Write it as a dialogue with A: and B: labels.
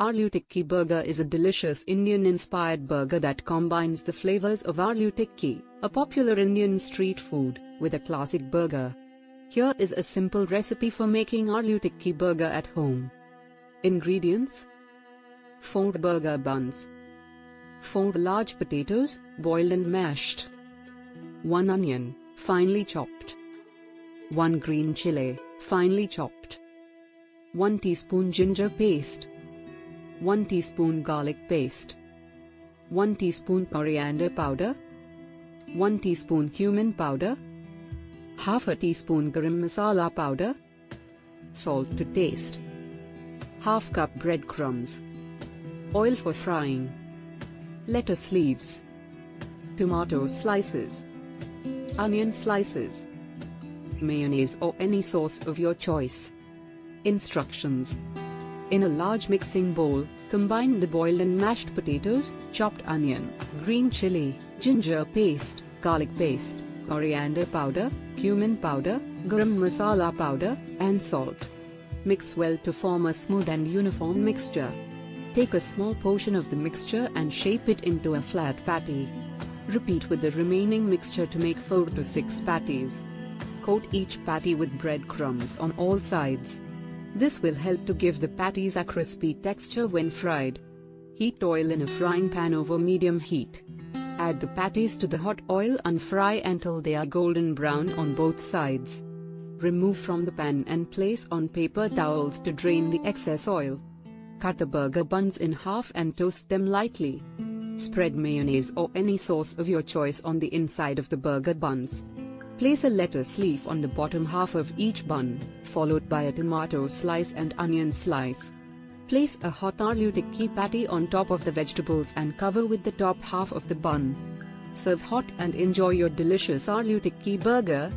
A: Aloo Tikki Burger is a delicious Indian-inspired burger that combines the flavors of aloo tikki, a popular Indian street food, with a classic burger. Here is a simple recipe for making aloo tikki burger at home. Ingredients: 4 burger buns, 4 large potatoes, boiled and mashed, 1 onion, finely chopped, 1 green chili, finely chopped, 1 teaspoon ginger paste, 1 teaspoon garlic paste, 1 teaspoon coriander powder, 1 teaspoon cumin powder, half a teaspoon garam masala powder, salt to taste, half cup breadcrumbs, oil for frying, lettuce leaves, tomato slices, onion slices, mayonnaise or any sauce of your choice. Instructions: in a large mixing bowl, combine the boiled and mashed potatoes, chopped onion, green chili, ginger paste, garlic paste, coriander powder, cumin powder, garam masala powder, and salt. Mix well to form a smooth and uniform mixture. Take a small portion of the mixture and shape it into a flat patty. Repeat with the remaining mixture to make 4 to 6 patties. Coat each patty with breadcrumbs on all sides. This will help to give the patties a crispy texture when fried. Heat oil in a frying pan over medium heat. Add the patties to the hot oil and fry until they are golden brown on both sides. Remove from the pan and place on paper towels to drain the excess oil. Cut the burger buns in half and toast them lightly. Spread mayonnaise or any sauce of your choice on the inside of the burger buns. Place a lettuce leaf on the bottom half of each bun, followed by a tomato slice and onion slice. Place a hot aloo tikki patty on top of the vegetables and cover with the top half of the bun. Serve hot and enjoy your delicious aloo tikki burger.